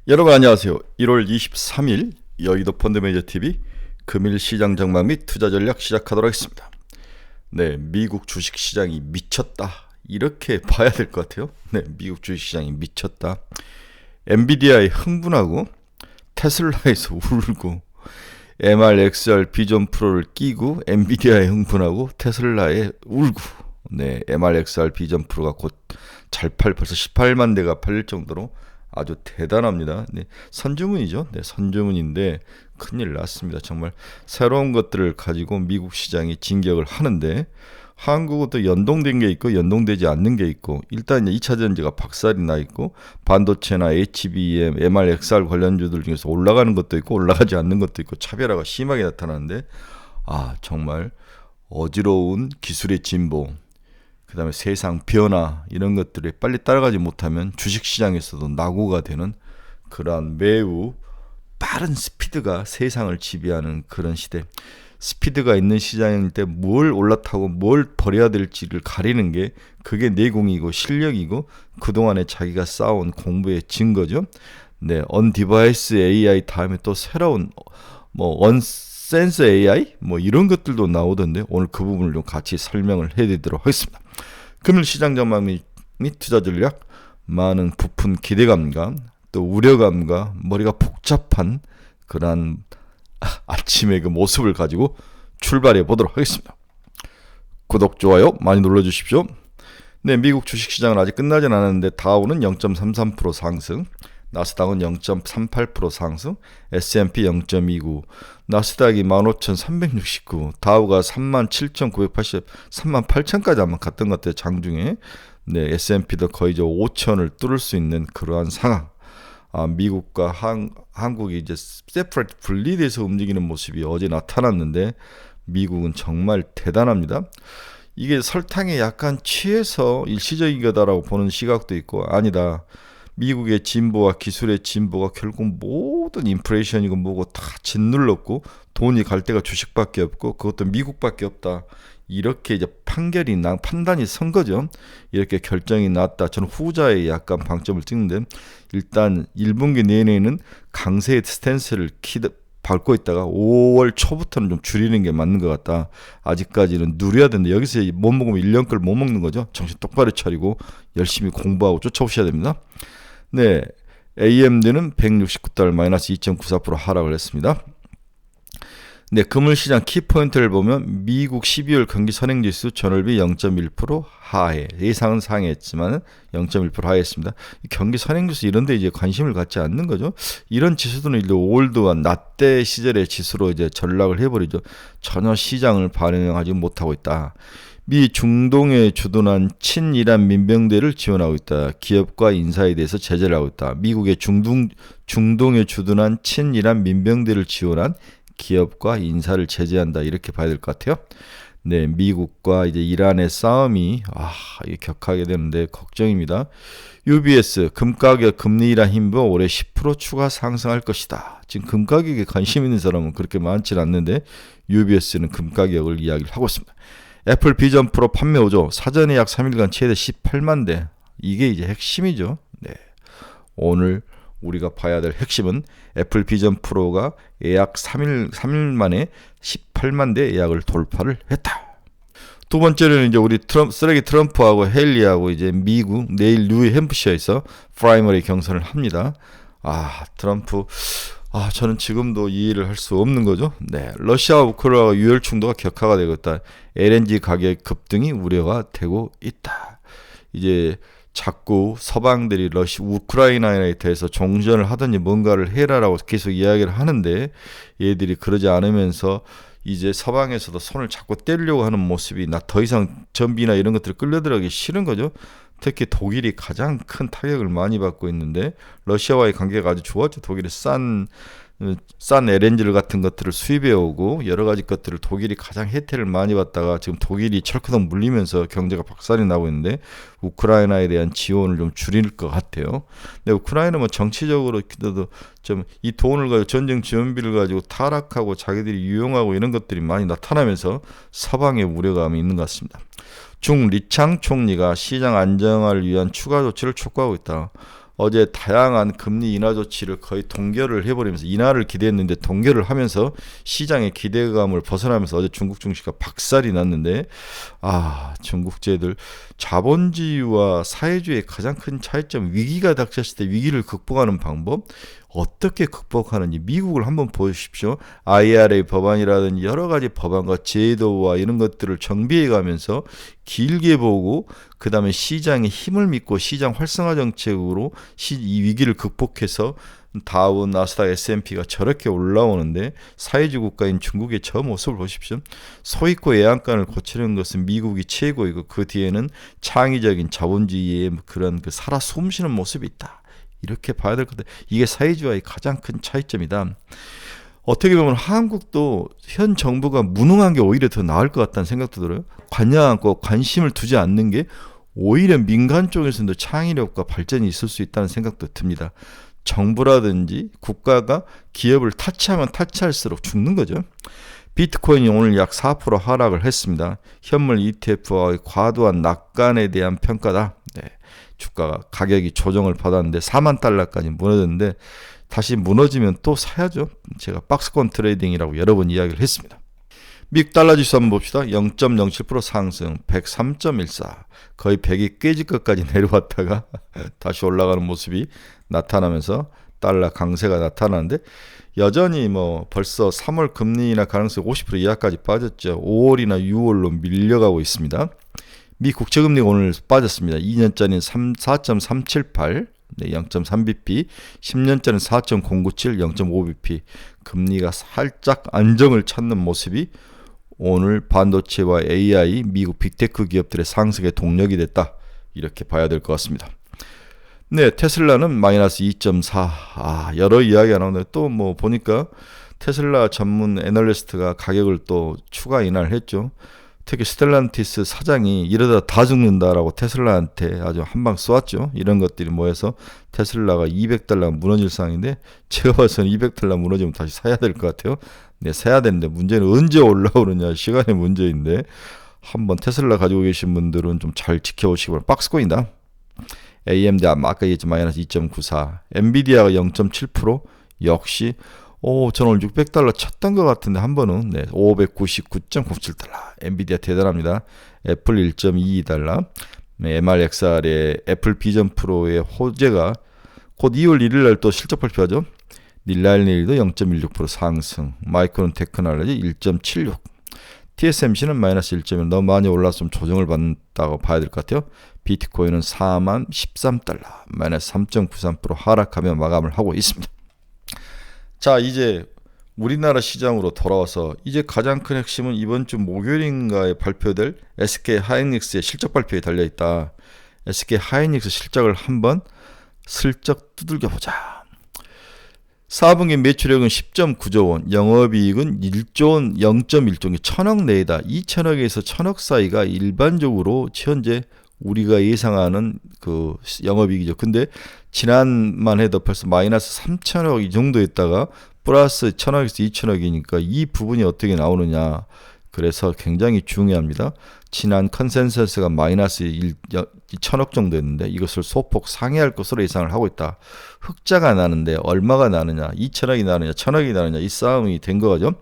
여러분 안녕하세요. 1월 23일 여의도 펀드매니저TV 금일 시장 전망 및 투자 전략 시작하도록 하겠습니다. 네, 미국 주식시장이 미쳤다 이렇게 봐야 될 것 같아요. 네, 미국 주식시장이 미쳤다. 엔비디아에 흥분하고 테슬라에서 울고 MRXR 비전 프로를 끼고 엔비디아에 흥분하고 테슬라에 울고, 네, MRXR 비전 프로가 곧 잘 벌써 18만 대가 팔릴 정도로 아주 대단합니다. 네, 선주문이죠. 네, 선주문인데 큰일 났습니다. 정말 새로운 것들을 가지고 미국 시장이 진격을 하는데, 한국은 또 연동된 게 있고 연동되지 않는 게 있고, 일단 2차 전지가 박살이 나 있고 반도체나 HBM, MRXR 관련주들 중에서 올라가는 것도 있고 올라가지 않는 것도 있고 차별화가 심하게 나타나는데, 정말 어지러운 기술의 진보, 그 다음에 세상 변화, 이런 것들에 빨리 따라가지 못하면 주식시장에서도 낙오가 되는 그러한 매우 빠른 스피드가 세상을 지배하는 그런 시대. 스피드가 있는 시장일 때 뭘 올라타고 뭘 버려야 될지를 가리는 게, 그게 내공이고 실력이고 그동안에 자기가 쌓아온 공부의 증거죠. 네, 언디바이스 AI 다음에 또 새로운 원센스 AI 이런 것들도 나오던데, 오늘 그 부분을 좀 같이 설명을 해드리도록 하겠습니다. 금일 시장 전망 및 투자 전략, 많은 부푼 기대감과 또 우려감과 머리가 복잡한 그러한 아침의 그 모습을 가지고 출발해 보도록 하겠습니다. 구독, 좋아요 많이 눌러주십시오. 네, 미국 주식시장은 아직 끝나진 않았는데 다우는 0.33% 상승, 나스닥은 0.38% 상승, S&P 0.29, 나스닥이 15,369, 다우가 37,980, 38,000까지 한번 갔던 것 같아요, 장중에. 네, S&P도 거의 5,000을 뚫을 수 있는 그러한 상황. 미국과 한국이 이제 세퍼레이트, 분리돼서 움직이는 모습이 어제 나타났는데, 미국은 정말 대단합니다. 이게 설탕에 약간 취해서 일시적인 거다라고 보는 시각도 있고, 아니다, 미국의 진보와 기술의 진보가 결국 모든 인플레이션이고 뭐고 다 짓눌렀고 돈이 갈 데가 주식밖에 없고 그것도 미국밖에 없다, 이렇게 이제 판단이 선 거죠. 이렇게 결정이 났다. 저는 후자에 약간 방점을 찍는데, 일단 1분기 내내는 강세의 스탠스를 밟고 있다가 5월 초부터는 좀 줄이는 게 맞는 것 같다. 아직까지는 누려야 된다. 여기서 못 먹으면 1년 걸 못 먹는 거죠. 정신 똑바로 차리고 열심히 공부하고 쫓아오셔야 됩니다. 네, AMD는 169달러 마이너스 2.94% 하락을 했습니다. 네, 금일시장 키포인트를 보면 미국 12월 경기 선행지수 전월비 0.1% 하해, 예상은 상해했지만 0.1% 하해했습니다. 경기 선행지수 이런 데 이제 관심을 갖지 않는 거죠. 이런 지수들은 이제 올드와 낮대 시절의 지수로 이제 전락을 해버리죠. 전혀 시장을 반영하지 못하고 있다. 미 중동에 주둔한 친이란 민병대를 지원하고 있다. 기업과 인사에 대해서 제재를 하고 있다. 미국의 중동에 주둔한 친이란 민병대를 지원한 기업과 인사를 제재한다, 이렇게 봐야 될 것 같아요. 네, 미국과 이제 이란의 싸움이 이게 격하게 되는데 걱정입니다. UBS 금가격 금리 인하 힘보 올해 10% 추가 상승할 것이다. 지금 금가격에 관심 있는 사람은 그렇게 많지 않는데 UBS는 금가격을 이야기를 하고 있습니다. 애플 비전 프로 판매 호조, 사전에 약 3일간 최대 18만 대. 이게 이제 핵심이죠. 네, 오늘 우리가 봐야 될 핵심은 애플 비전 프로가 예약 3일 만에 18만 대 예약을 돌파를 했다. 두 번째는 이제 우리 쓰레기 트럼프하고 헤일리하고 이제 미국 내일 뉴햄프셔에서 프라이머리 경선을 합니다. 트럼프, 저는 지금도 이해를 할 수 없는 거죠. 네, 러시아와 우크라이나 유혈 충돌가 격화가 되고 있다. LNG 가격 급등이 우려가 되고 있다. 이제 자꾸 서방들이 우크라이나에 대해서 종전을 하든지 뭔가를 해라라고 계속 이야기를 하는데, 얘들이 그러지 않으면서 이제 서방에서도 손을 자꾸 떼려고 하는 모습이, 나 더 이상 전비나 이런 것들을 끌려들어가기 싫은 거죠. 특히 독일이 가장 큰 타격을 많이 받고 있는데, 러시아와의 관계가 아주 좋았죠. 독일이 싼 LNG 같은 것들을 수입해 오고 여러 가지 것들을 독일이 가장 혜택을 많이 받다가 지금 독일이 철커덕 물리면서 경제가 박살이 나고 있는데, 우크라이나에 대한 지원을 좀 줄일 것 같아요. 근데 우크라이나는 정치적으로 좀 이 돈을 가지고 전쟁 지원비를 가지고 타락하고 자기들이 유용하고 이런 것들이 많이 나타나면서 서방의 우려감이 있는 것 같습니다. 중 리창 총리가 시장 안정화를 위한 추가 조치를 촉구하고 있다. 어제 다양한 금리 인하 조치를 거의 동결을 해버리면서 인하를 기대했는데 동결을 하면서 시장의 기대감을 벗어나면서 어제 중국 증시가 박살이 났는데 중국제들 자본주의와 사회주의의 가장 큰 차이점 위기가 닥쳤을 때 위기를 극복하는 방법 어떻게 극복하는지 미국을 한번 보십시오. IRA 법안이라든지 여러 가지 법안과 제도와 이런 것들을 정비해 가면서 길게 보고 그 다음에 시장의 힘을 믿고 시장 활성화 정책으로 이 위기를 극복해서 다우, 나스닥, S&P가 저렇게 올라오는데 사회주의 국가인 중국의 저 모습을 보십시오. 소있고 애양간을 고치는 것은 미국이 최고이고 그 뒤에는 창의적인 자본주의의 그런 그 살아 숨쉬는 모습이 있다. 이렇게 봐야 될 것 같아요. 이게 사회주의와의 가장 큰 차이점이다. 어떻게 보면 한국도 현 정부가 무능한 게 오히려 더 나을 것 같다는 생각도 들어요. 관여 않고 관심을 두지 않는 게 오히려 민간 쪽에서도 창의력과 발전이 있을 수 있다는 생각도 듭니다. 정부라든지 국가가 기업을 타치하면 타치할수록 죽는 거죠. 비트코인이 오늘 약 4% 하락을 했습니다. 현물 ETF와의 과도한 낙관에 대한 평가다. 주가가 가격이 조정을 받았는데 4만 달러까지 무너졌는데 다시 무너지면 또 사야죠. 제가 박스권 트레이딩이라고 여러 번 이야기를 했습니다. 미국 달러 지수 한번 봅시다. 0.07% 상승 103.14 거의 100이 깨질 것까지 내려왔다가 다시 올라가는 모습이 나타나면서 달러 강세가 나타나는데 여전히 벌써 3월 금리 인하 가능성이 50% 이하까지 빠졌죠. 5월이나 6월로 밀려가고 있습니다. 미 국채금리가 오늘 빠졌습니다. 2년짜리는 4.378, 0.3bp, 10년짜리는 4.097, 0.5bp. 금리가 살짝 안정을 찾는 모습이 오늘 반도체와 AI, 미국 빅테크 기업들의 상승의 동력이 됐다. 이렇게 봐야 될 것 같습니다. 네, 테슬라는 마이너스 2.4. 여러 이야기가 나오는데 또 보니까 테슬라 전문 애널리스트가 가격을 또 추가 인하를 했죠. 특히 스텔란티스 사장이 이러다 다 죽는다라고 테슬라한테 아주 한방 쏘았죠. 이런 것들이 모여서 테슬라가 200달러 무너질 상황인데 제가 봐서는 200달러 무너지면 다시 사야 될 것 같아요. 네, 사야 되는데 문제는 언제 올라오느냐 시간의 문제인데 한번 테슬라 가지고 계신 분들은 좀 잘 지켜보시기 바랍니다. 박스코인이다. AMD 아까 얘기했지만 마이너스 2.94 엔비디아가 0.7% 역시 전 오늘 600달러 쳤던 것 같은데 한 번은 599.97달러. 엔비디아 대단합니다. 애플 1.22달러. MRXR의 애플 비전 프로의 호재가 곧 2월 1일 날 또 실적 발표하죠. 닐라일네일도 0.16% 상승. 마이크론 테크놀로지 1.76. TSMC는 마이너스 1.1 너무 많이 올라서 좀 조정을 받는다고 봐야 될 것 같아요. 비트코인은 4만 13달러. 마이너스 3.93% 하락하며 마감을 하고 있습니다. 자, 이제 우리나라 시장으로 돌아와서 이제 가장 큰 핵심은 이번 주 목요일인가에 발표될 SK 하이닉스의 실적 발표에 달려있다. SK 하이닉스 실적을 한번 슬쩍 두들겨보자. 4분기 매출액은 10.9조 원, 영업이익은 1조 원, 0.1조 원, 1,000억 내외다. 2,000억에서 1,000억 사이가 일반적으로 현재 우리가 예상하는 그 영업이익이죠. 근데 지난만 해도 벌써 마이너스 3천억 이 정도였다가 플러스 1,000억에서 2,000억이니까 이 부분이 어떻게 나오느냐. 그래서 굉장히 중요합니다. 지난 컨센서스가 마이너스 1,000억 정도였는데 이것을 소폭 상회할 것으로 예상을 하고 있다. 흑자가 나는데 얼마가 나느냐, 2,000억이 나느냐, 1,000억이 나느냐 이 싸움이 된 거죠.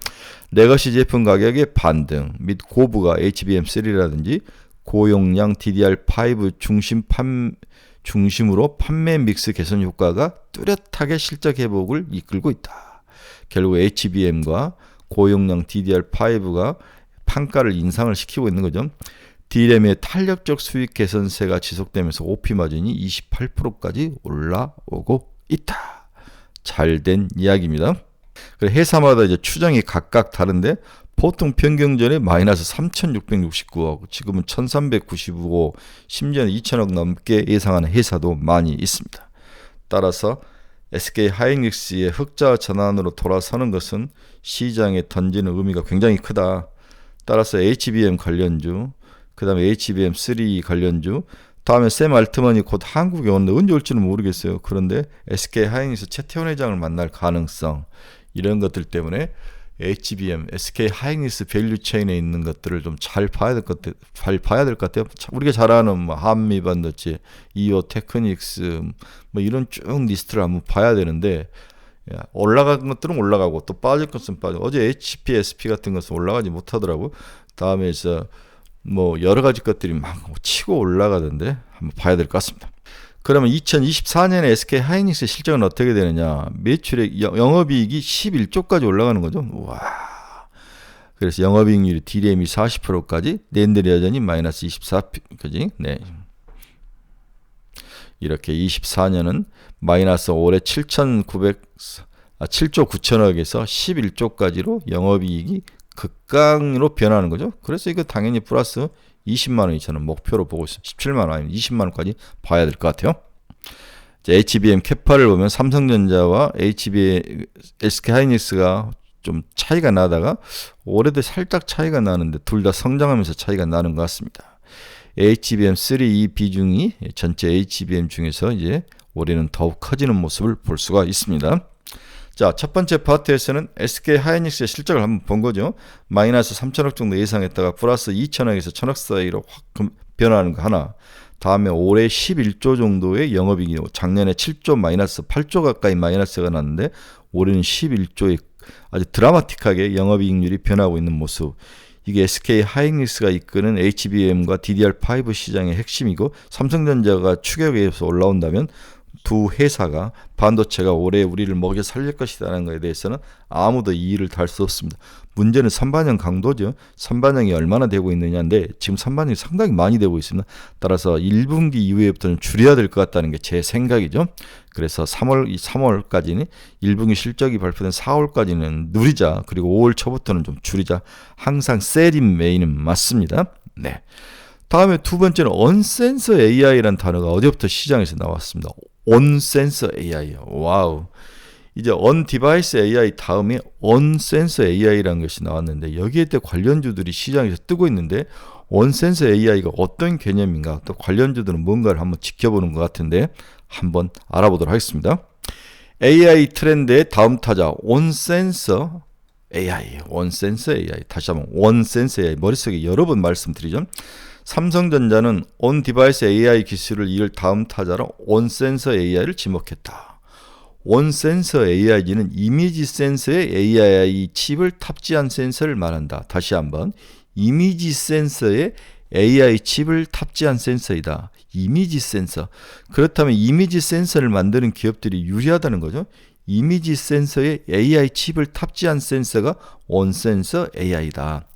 레거시 제품 가격의 반등 및 고부가 HBM3라든지 고용량 DDR5 중심으로 판매 믹스 개선 효과가 뚜렷하게 실적 회복을 이끌고 있다. 결국 HBM과 고용량 DDR5가 판가를 인상을 시키고 있는 거죠. D램의 탄력적 수익 개선세가 지속되면서 OP 마진이 28%까지 올라오고 있다. 잘된 이야기입니다. 회사마다 이제 추정이 각각 다른데 보통 평경전에 마이너스 3,669억, 지금은 1,395억, 심지어는 2,000억 넘게 예상하는 회사도 많이 있습니다. 따라서 SK 하이닉스의 흑자 전환으로 돌아서는 것은 시장에 던지는 의미가 굉장히 크다. 따라서 HBM 관련주, 그 다음에 HBM3 관련주, 다음에 샘 알트만이 곧 한국에 오는데 언제 올지는 모르겠어요. 그런데 SK 하이닉스 최태원 회장을 만날 가능성, 이런 것들 때문에 HBM, SK 하이닉스 밸류 체인에 있는 것들을 좀 잘 봐야 될 것 같아요. 우리가 잘 아는 뭐 한미 반도체, 이오 테크닉스 뭐 이런 쭉 리스트를 한번 봐야 되는데, 올라간 것들은 올라가고 또 빠질 것은 빠지고, 어제 HP, SP 같은 것은 올라가지 못하더라고. 다음에 뭐 여러 가지 것들이 막 치고 올라가던데 한번 봐야 될 것 같습니다. 그러면 2024년에 SK 하이닉스 실적은 어떻게 되느냐? 매출액 영업이익이 11조까지 올라가는 거죠. 와. 그래서 영업이익률이 DRAM이 40%까지, 낸드는 여전히 마이너스 24%까지. 네. 이렇게 24년은 마이너스 올해 7조 9천억에서 11조까지로 영업이익이 극강으로 변하는 거죠. 그래서 이거 당연히 플러스 20만 원이 저는 목표로 보고 있습니다. 17만 원 아니면 20만 원까지 봐야 될 것 같아요. HBM 캐파를 보면 삼성전자와 SK하이닉스가 좀 차이가 나다가 올해도 살짝 차이가 나는데 둘 다 성장하면서 차이가 나는 것 같습니다. HBM3 비중이 전체 HBM 중에서 이제 올해는 더욱 커지는 모습을 볼 수가 있습니다. 자, 첫 번째 파트에서는 SK 하이닉스의 실적을 한번 본 거죠. 마이너스 3천억 정도 예상했다가 플러스 2천억에서 1천억 사이로 확 변하는 거 하나. 다음에 올해 11조 정도의 영업이익이, 작년에 7조 마이너스 8조 가까이 마이너스가 났는데 올해는 11조의 아주 드라마틱하게 영업이익률이 변하고 있는 모습. 이게 SK 하이닉스가 이끄는 HBM과 DDR5 시장의 핵심이고, 삼성전자가 추격해서 올라온다면 두 회사가 반도체가 올해 우리를 먹여 살릴 것이라는 것에 대해서는 아무도 이의를 달 수 없습니다. 문제는 선반영 강도죠. 선반영이 얼마나 되고 있느냐인데 지금 선반영이 상당히 많이 되고 있습니다. 따라서 1분기 이후에부터는 줄여야 될 것 같다는 게 제 생각이죠. 그래서 3월까지는 1분기 실적이 발표된 4월까지는 누리자, 그리고 5월 초부터는 좀 줄이자. 항상 셀인 메인은 맞습니다. 네. 다음에 두 번째는 온센서 AI라는 단어가 어제부터 시장에서 나왔습니다. 온센서 AI. 와우. 이제 온디바이스 AI 다음에 온센서 AI라는 것이 나왔는데, 여기에 또 관련주들이 시장에서 뜨고 있는데, 온센서 AI가 어떤 개념인가, 또 관련주들은 뭔가를 한번 지켜보는 것 같은데 한번 알아보도록 하겠습니다. AI 트렌드의 다음 타자 온센서 AI. 온센서 AI. 다시 한번 온센서 AI. 머릿속에 여러 번 말씀드리죠. 삼성전자는 온디바이스 AI 기술을 이을 다음 타자로 온센서 AI를 지목했다. 온센서 AI는 이미지 센서에 AI 칩을 탑재한 센서를 말한다. 다시 한번, 이미지 센서에 AI 칩을 탑재한 센서이다. 이미지 센서. 그렇다면 이미지 센서를 만드는 기업들이 유리하다는 거죠. 이미지 센서에 AI 칩을 탑재한 센서가 온센서 AI다.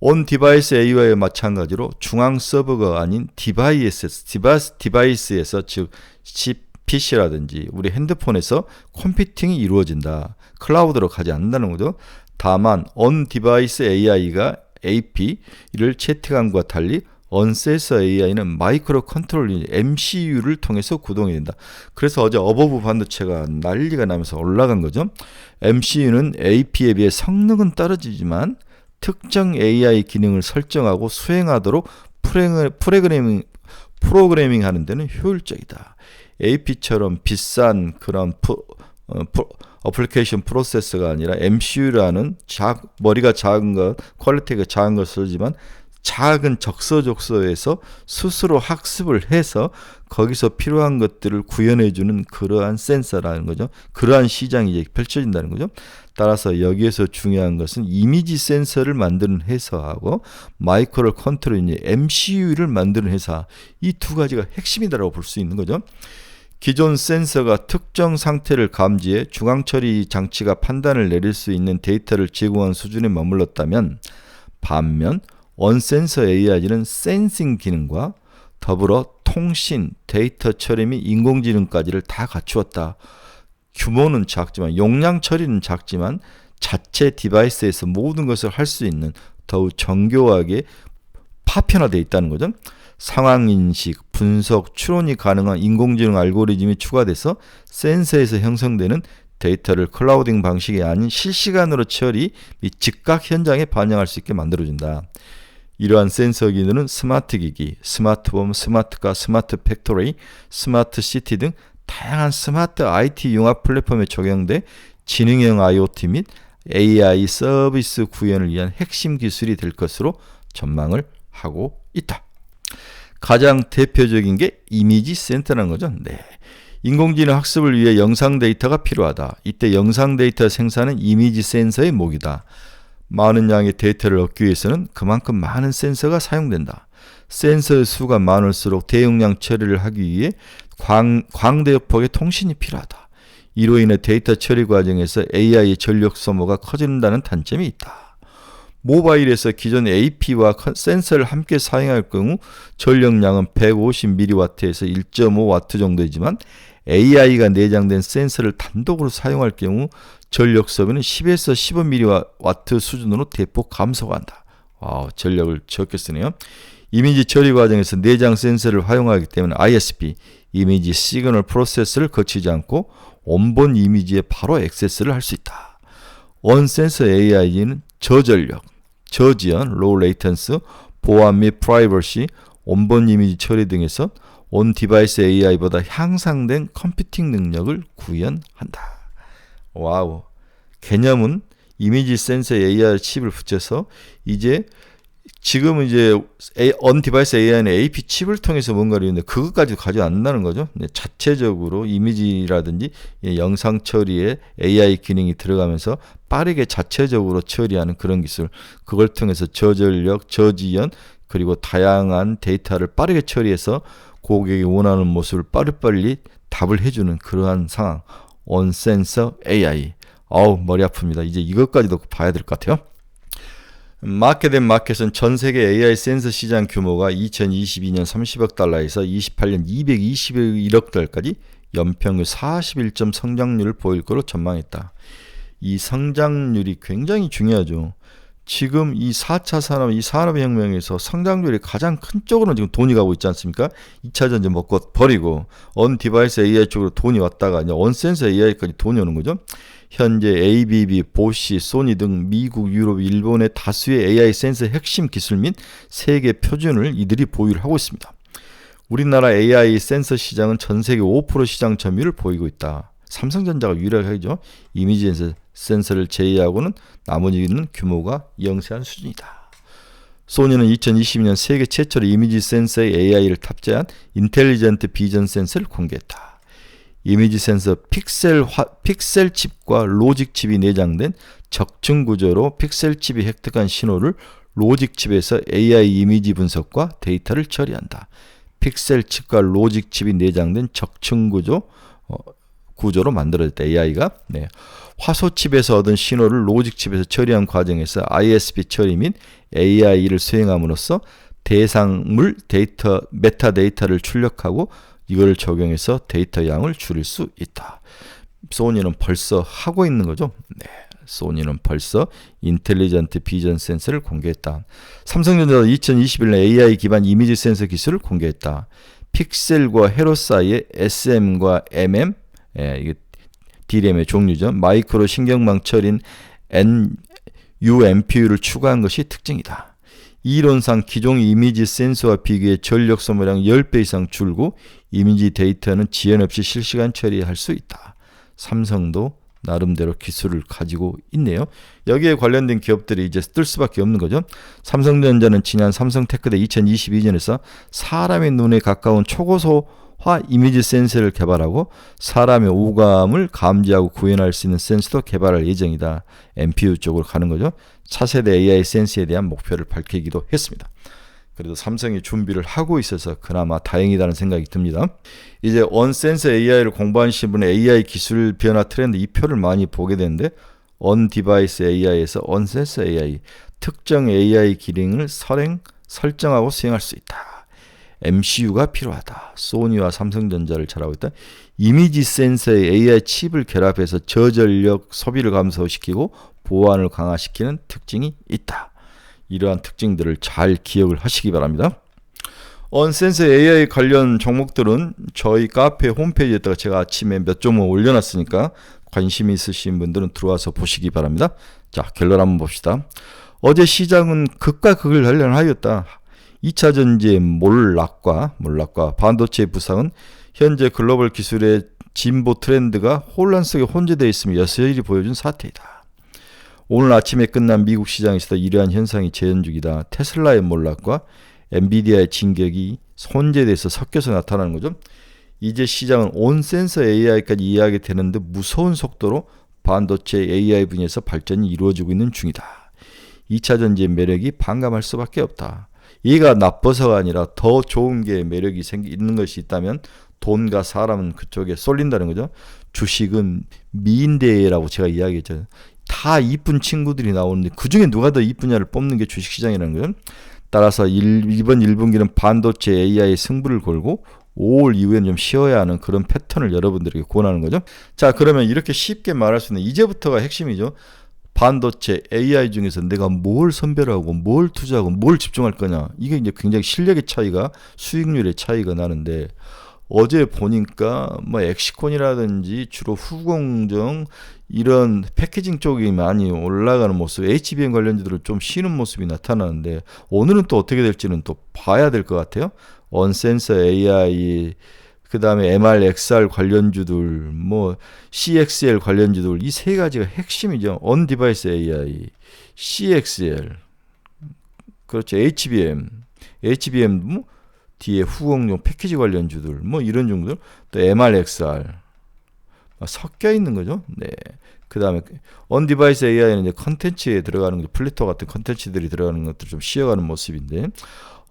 온 디바이스 AI와 마찬가지로 중앙 서버가 아닌 디바이스에서, 즉 PC라든지 우리 핸드폰에서 컴퓨팅이 이루어진다. 클라우드로 가지 않는다는 거죠. 다만 온 디바이스 AI가 AP를 채택함과 달리 온센서 AI는 마이크로 컨트롤러 MCU를 통해서 구동이 된다. 그래서 어제 어버브 반도체가 난리가 나면서 올라간 거죠. MCU는 AP에 비해 성능은 떨어지지만 특정 AI 기능을 설정하고 수행하도록 프로그래밍 하는 데는 효율적이다. AP처럼 비싼 그런 어플리케이션 프로세서가 아니라 MCU라는 머리가 작은 것, 퀄리티가 작은 것을 쓰지만 작은 적서적소에서 스스로 학습을 해서 거기서 필요한 것들을 구현해주는 그러한 센서라는 거죠. 그러한 시장이 이제 펼쳐진다는 거죠. 따라서 여기에서 중요한 것은 이미지 센서를 만드는 회사하고 마이크로 컨트롤러 MCU를 만드는 회사, 이 두 가지가 핵심이다라고 볼 수 있는 거죠. 기존 센서가 특정 상태를 감지해 중앙처리 장치가 판단을 내릴 수 있는 데이터를 제공한 수준에 머물렀다면, 반면 온센서 AI는 센싱 기능과 더불어 통신, 데이터 처리 및 인공지능까지를 다 갖추었다. 규모는 작지만, 용량 처리는 작지만 자체 디바이스에서 모든 것을 할 수 있는 더욱 정교하게 파편화되어 있다는 거죠. 상황인식, 분석, 추론이 가능한 인공지능 알고리즘이 추가돼서 센서에서 형성되는 데이터를 클라우딩 방식이 아닌 실시간으로 처리 및 즉각 현장에 반영할 수 있게 만들어준다. 이러한 센서 기능은 스마트 기기, 스마트홈, 스마트카, 스마트 팩토리, 스마트 시티 등 다양한 스마트 IT 융합 플랫폼에 적용돼 지능형 IoT 및 AI 서비스 구현을 위한 핵심 기술이 될 것으로 전망을 하고 있다. 가장 대표적인 게 이미지 센터라는 거죠. 네. 인공지능 학습을 위해 영상 데이터가 필요하다. 이때 영상 데이터 생산은 이미지 센서의 목이다. 많은 양의 데이터를 얻기 위해서는 그만큼 많은 센서가 사용된다. 센서의 수가 많을수록 대용량 처리를 하기 위해 광대역폭의 통신이 필요하다. 이로 인해 데이터 처리 과정에서 AI의 전력 소모가 커진다는 단점이 있다. 모바일에서 기존 AP와 센서를 함께 사용할 경우 전력량은 150mW에서 1.5W 정도이지만 AI가 내장된 센서를 단독으로 사용할 경우 전력 소비는 10에서 15mW 수준으로 대폭 감소한다. 전력을 적게 쓰네요. 이미지 처리 과정에서 내장 센서를 활용하기 때문에 ISP, 이미지 시그널 프로세스를 거치지 않고 원본 이미지에 바로 액세스를 할 수 있다. 온센서 AI는 저전력, 저지연, 로우 레이턴스, 보안 및 프라이버시, 원본 이미지 처리 등에서 온 디바이스 AI보다 향상된 컴퓨팅 능력을 구현한다. 와우. 개념은 이미지 센서 AI 칩을 붙여서 지금은 on 디바이스 AI는 AP 칩을 통해서 뭔가를 했는데 그것까지 가져간다는 거죠. 자체적으로 이미지라든지 영상 처리에 AI 기능이 들어가면서 빠르게 자체적으로 처리하는 그런 기술. 그걸 통해서 저전력, 저지연 그리고 다양한 데이터를 빠르게 처리해서 고객이 원하는 모습을 빠르빨리 답을 해주는 그러한 상황. on sensor AI. 머리 아픕니다. 이제 이것까지도 봐야 될 것 같아요. 마켓은 전 세계 AI 센서 시장 규모가 2022년 30억 달러에서 28년 221억 달러까지 연평균 41점 성장률을 보일 것으로 전망했다. 이 성장률이 굉장히 중요하죠. 지금 이 4차 산업, 이 산업혁명에서 성장률이 가장 큰 쪽으로는 지금 돈이 가고 있지 않습니까? 2차 전지 먹고 버리고 on 디바이스 AI 쪽으로 돈이 왔다가 이제 on 센서 AI까지 돈이 오는 거죠. 현재 ABB, 보쉬, 소니 등 미국, 유럽, 일본의 다수의 AI 센서 핵심 기술 및 세계 표준을 이들이 보유를 하고 있습니다. 우리나라 AI 센서 시장은 전 세계 5% 시장 점유율을 보이고 있다. 삼성전자가 유일하죠. 이미지 센서를 제외하고는 나머지는 규모가 영세한 수준이다. 소니는 2022년 세계 최초로 이미지 센서에 AI를 탑재한 인텔리전트 비전 센서를 공개했다. 이미지 센서 픽셀 칩과 로직 칩이 내장된 적층 구조로 픽셀 칩이 획득한 신호를 로직 칩에서 AI 이미지 분석과 데이터를 처리한다. 픽셀 칩과 로직 칩이 내장된 적층 구조로 만들어졌다. AI가. 화소 칩에서 얻은 신호를 로직 칩에서 처리한 과정에서 ISP 처리 및 AI를 수행함으로써 대상물 메타데이터를 출력하고 이걸 적용해서 데이터 양을 줄일 수 있다. 소니는 벌써 하고 있는 거죠. 소니는 벌써 인텔리전트 비전 센서를 공개했다. 삼성전자도 2021년 AI 기반 이미지 센서 기술을 공개했다. 픽셀과 회로 사이에 SM과 MM, 이게 DRAM의 종류죠. 마이크로 신경망 처리인 UMPU를 추가한 것이 특징이다. 이론상 기존 이미지 센서와 비교해 전력 소모량 10배 이상 줄고 이미지 데이터는 지연 없이 실시간 처리할 수 있다. 삼성도 나름대로 기술을 가지고 있네요. 여기에 관련된 기업들이 이제 뜰 수밖에 없는 거죠. 삼성전자는 지난 삼성테크대 2022년에서 사람의 눈에 가까운 초고소화 이미지 센서를 개발하고 사람의 오감을 감지하고 구현할 수 있는 센서도 개발할 예정이다. MPU 쪽으로 가는 거죠. 차세대 AI 센서에 대한 목표를 밝히기도 했습니다. 그래도 삼성이 준비를 하고 있어서 그나마 다행이라는 생각이 듭니다. 이제 on 센서 AI를 공부하시는 분의 AI 기술 변화 트렌드 이 표를 많이 보게 되는데 on 디바이스 AI에서 on 센서 AI, 특정 AI 기능을 설정하고 수행할 수 있다. MCU가 필요하다. 소니와 삼성전자를 잘하고 있다. 이미지 센서의 AI 칩을 결합해서 저전력 소비를 감소시키고 보안을 강화시키는 특징이 있다. 이러한 특징들을 잘 기억을 하시기 바랍니다. on 센서 AI 관련 종목들은 저희 카페 홈페이지에다가 제가 아침에 몇 종목 올려놨으니까 관심 있으신 분들은 들어와서 보시기 바랍니다. 자, 결론 한번 봅시다. 어제 시장은 극과 극을 관련하였다. 2차 전지의 몰락과 반도체의 부상은 현재 글로벌 기술의 진보 트렌드가 혼란 속에 혼재되어 있음을 여실히 보여준 사태이다. 오늘 아침에 끝난 미국 시장에서도 이러한 현상이 재현 중이다. 테슬라의 몰락과 엔비디아의 진격이 혼재돼서 섞여서 나타나는 거죠. 이제 시장은 온 센서 AI까지 이해하게 되는데 무서운 속도로 반도체 AI 분야에서 발전이 이루어지고 있는 중이다. 2차 전지의 매력이 반감할 수밖에 없다. 얘가 나빠서가 아니라 더 좋은 게 매력이 있는 것이 있다면 돈과 사람은 그쪽에 쏠린다는 거죠. 주식은 미인대회라고 제가 이야기했잖아요. 다 이쁜 친구들이 나오는데 그중에 누가 더 이쁘냐를 뽑는 게 주식시장이라는 거죠. 따라서 이번 1분기는 반도체 AI의 승부를 걸고 5월 이후에는 좀 쉬어야 하는 그런 패턴을 여러분들에게 권하는 거죠. 자, 그러면 이렇게 쉽게 말할 수 있는 이제부터가 핵심이죠. 반도체 AI 중에서 내가 뭘 선별하고 뭘 투자하고 뭘 집중할 거냐. 이게 이제 굉장히 실력의 차이가 수익률의 차이가 나는데 어제 보니까 뭐 엑시콘이라든지 주로 후공정 이런 패키징 쪽이 많이 올라가는 모습, HBM 관련주들은 좀 쉬는 모습이 나타나는데 오늘은 또 어떻게 될지는 또 봐야 될 것 같아요. 언센서 AI, 그 다음에 MR/XR 관련주들, 뭐 CXL 관련주들 이 세 가지가 핵심이죠. On Device AI, CXL, 그렇죠. HBM 뭐 뒤에 후공용 패키지 관련주들, 뭐 이런 종들, 또 MR/XR 섞여 있는 거죠. 네. 그 다음에 On Device AI는 이제 컨텐츠에 들어가는 거, 플리토 같은 컨텐츠들이 들어가는 것들 좀 쉬어가는 모습인데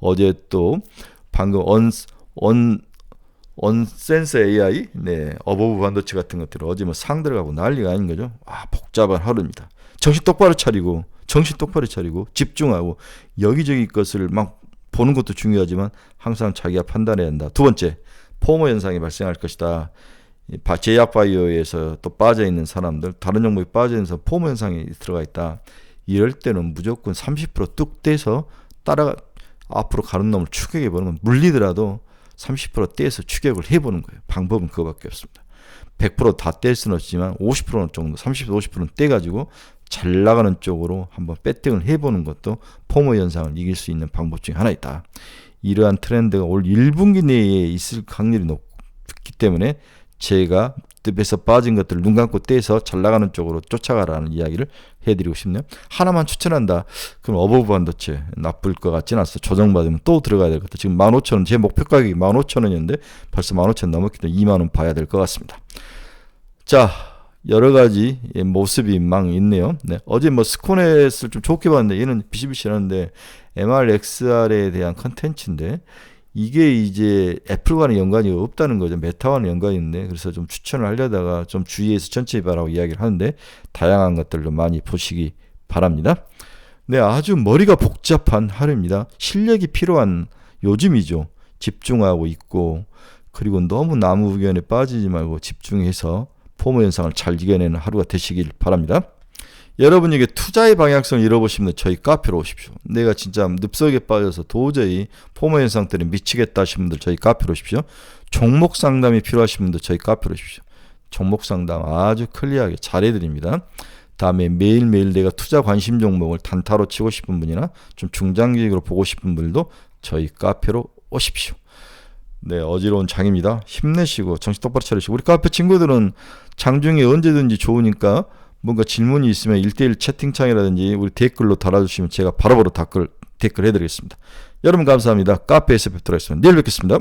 어제 또 방금 언센서 AI, 네, 어버브 반도체 같은 것들 어제 뭐 상 들어가고 난리가 아닌 거죠. 복잡한 하루입니다. 정신 똑바로 차리고 집중하고 여기저기 것을 막 보는 것도 중요하지만 항상 자기가 판단해야 한다. 두 번째, 포모 현상이 발생할 것이다. 제약바이오에서 또 빠져있는 사람들, 다른 종목이 빠져있는 사람, 포모 현상이 들어가 있다. 이럴 때는 무조건 30%뚝 떼서 앞으로 가는 놈을 추격해보는 건 물리더라도 30% 떼서 추격을 해보는 거예요. 방법은 그거밖에 없습니다. 100% 다 뗄 수는 없지만 50% 정도, 30, 50%는 떼가지고 잘 나가는 쪽으로 한번 배팅을 해보는 것도 포모 현상을 이길 수 있는 방법 중에 하나 있다. 이러한 트렌드가 올 1분기 내에 있을 확률이 높기 때문에 제가 늪에서 빠진 것들을 눈 감고 떼서 잘 나가는 쪽으로 쫓아가라는 이야기를 해드리고 싶네요. 하나만 추천한다. 그럼 어버브 반도체 나쁠 것 같지는 않습니다. 조정받으면 또 들어가야 될 것 같아요. 지금 15,000원, 제 목표 가격이 15,000원이었는데 벌써 15,000원 넘었기 때문에 2만원 봐야 될 것 같습니다. 자, 여러 가지 모습이 막 있네요. 네, 어제 뭐 스코넷을 좀 좋게 봤는데 얘는 비실비실한데 MR/XR에 대한 컨텐츠인데 이게 이제 애플과는 연관이 없다는 거죠. 메타와는 연관이 있는데 그래서 좀 추천을 하려다가 좀 주의해서 천천히 봐라고 이야기를 하는데 다양한 것들도 많이 보시기 바랍니다. 네, 아주 머리가 복잡한 하루입니다. 실력이 필요한 요즘이죠. 집중하고 있고 그리고 너무 나무 의견에 빠지지 말고 집중해서 포모 현상을 잘 이겨내는 하루가 되시길 바랍니다. 여러분에게 투자의 방향성을 잃어보시면 저희 카페로 오십시오. 내가 진짜 늪속에 빠져서 도저히 포모 현상 때문에 미치겠다 하시는 분들 저희 카페로 오십시오. 종목 상담이 필요하신 분들 저희 카페로 오십시오. 종목 상담 아주 클리어하게 잘해드립니다. 다음에 매일매일 내가 투자 관심 종목을 단타로 치고 싶은 분이나 좀 중장기적으로 보고 싶은 분들도 저희 카페로 오십시오. 네, 어지러운 장입니다. 힘내시고 정신 똑바로 차리시고 우리 카페 친구들은 장중에 언제든지 좋으니까 뭔가 질문이 있으면 1대1 채팅창이라든지 우리 댓글로 달아주시면 제가 바로바로 댓글 해드리겠습니다. 여러분 감사합니다. 카페에서 뵙도록 하겠습니다. 내일 뵙겠습니다.